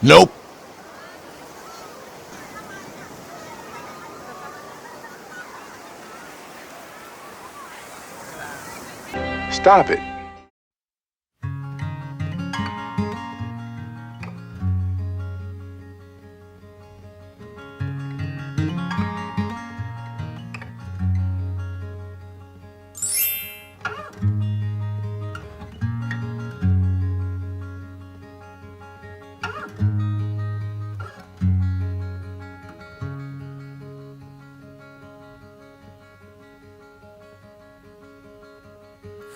Nope. Stop it.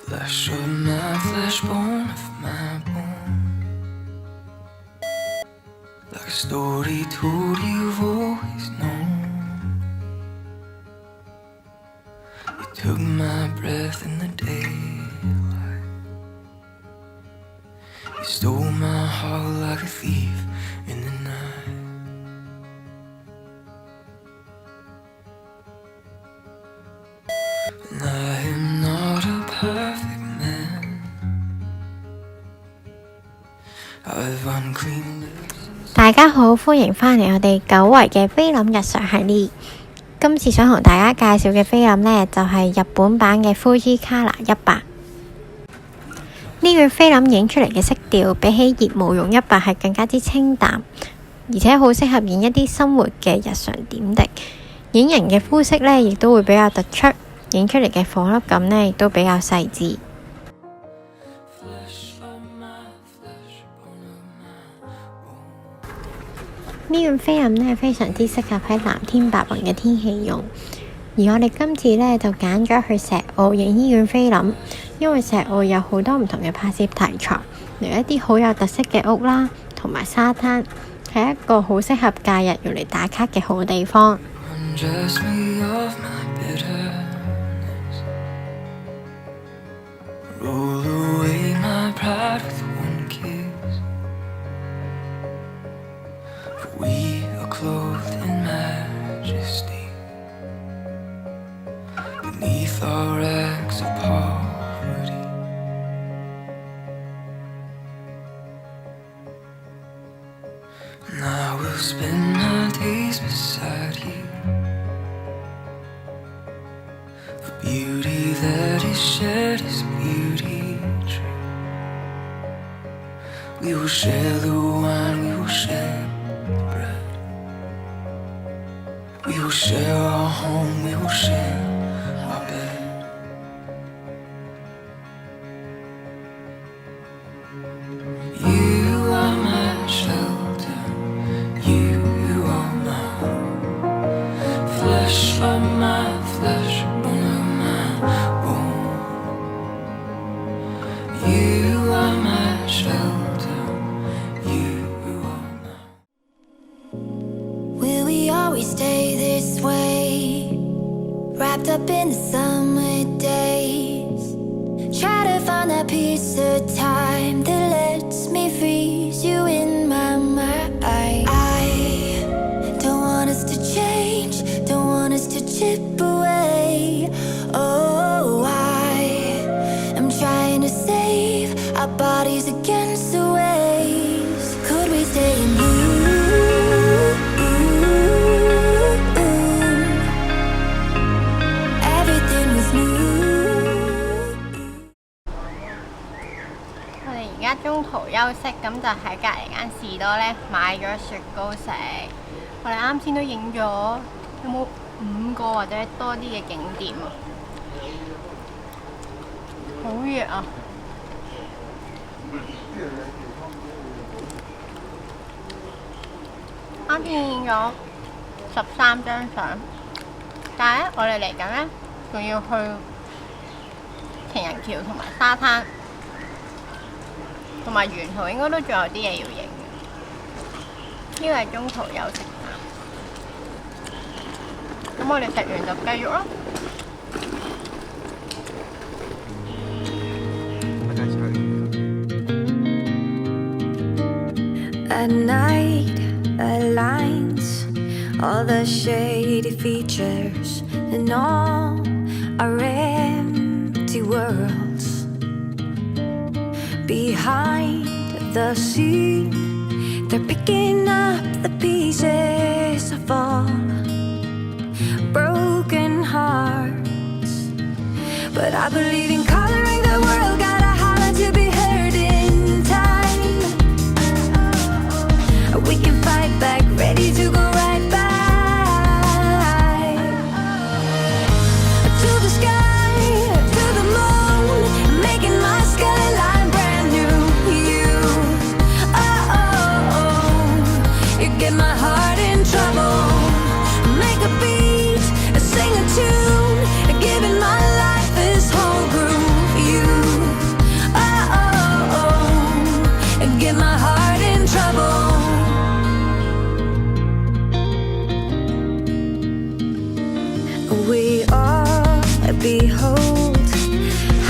Flesh of my flesh, bone of my bone. Like a story told you've always known. You took my breath in the daylight. You stole my heart like a thief in the night. And I am not a perfect man. I've unclean lips. 大家好，歡迎返嚟我哋久違嘅菲林日常系列。今次想同大家介紹嘅菲林呢，就係日本版嘅 Fujicolor 100。呢個菲林影出嚟嘅色調，比起熱毛絨100係更加之清淡，而且好適合影一啲生活嘅日常點滴。影人嘅膚色呢，亦都會比較突出，影出嚟嘅顆粒感呢，亦都比較細緻。呢款菲林呢，非常之適合喺藍天白雲嘅天氣用，而我哋今次呢，就揀咗去石澳影呢款菲林，因為石澳有好多唔同嘅拍攝題材，例如一啲好有特色嘅屋啦，同埋沙灘，係一個好適合假日用嚟打卡嘅好地方。We are clothed in majesty beneath our rags of poverty. And I will spend my days beside you, for beauty that is shared is beauty true. We will share the wine, we will share We will share our home, we will share our bed. You are my shelter, you are my home. Flesh of my flesh, bone of my bone. You are my shelter, you are my Will we always stay this way? Wrapped up in the summer days. Try to find that piece of time that lets me freeze you in my mind. I don't want us to change, don't want us to chip away. Oh, I am trying to save our bodies against the waves. Could we stay in blue?而家中途休息，咁就喺隔離間士多呢買咗雪糕食。我哋啱先都影咗有冇5個或者多啲嘅景點啊！好熱啊！啱先影咗13張相，但係呢，我哋嚟緊呢，仲要去情人橋同埋沙灘。同埋沿途應該都仲有啲嘢要影嘅，呢個係中途休息站。咁我哋食完就繼續咯。At night aligns all the shady features in all our empty worlds. Behind the scene, They're picking up the pieces of all broken hearts. But I believe in coloring the world, gotta holler to be heard in time. We can fight back, ready to go right back to the sky, to the moon, making my skyline brand new. You, oh, oh, oh, you get my heart in trouble. Make a beat, sing a tune, giving my life this whole groove. You, oh, oh, oh, get my heart in trouble. We all behold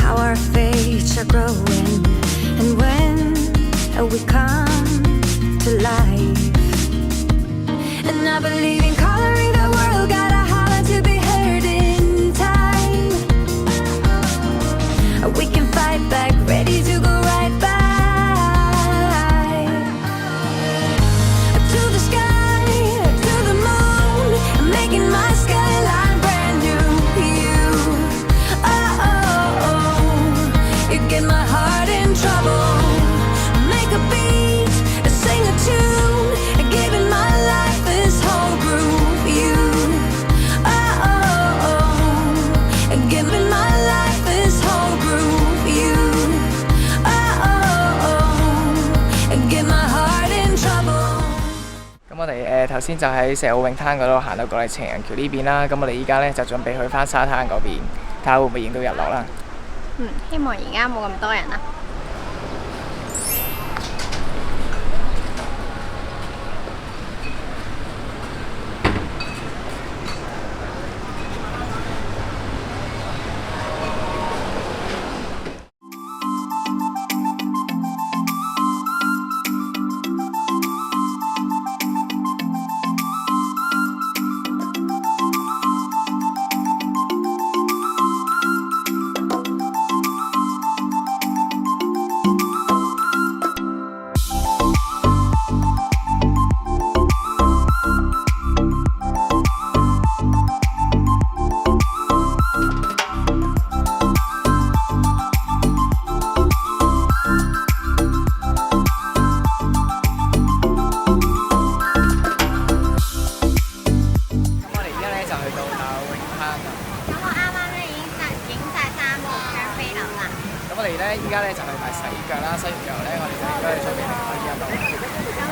how our fates are growing, and when we come to life. And I believe in coloring the world, gotta holler to be heard in time. We can fight back, ready to go right back to the sky, to the moon, making my skyline brand new. You, oh, oh, oh, you get my heart in trouble. Make a beat, sing a tune, giving my life this whole groove. You, oh, oh, oh, giving my life this whole groove. You, oh, oh, oh, get my heart in trouble. 咁我哋頭先就喺石澳泳灘嗰度行到過嚟情人橋呢邊啦，咁我哋依家咧就準備去翻沙灘嗰邊，睇下會唔會影到日落啦。希望而家冇咁多人啦。咁我哋咧依家咧就去埋洗腳啦，洗完腳咧我哋就應該去出邊去呢一度。咁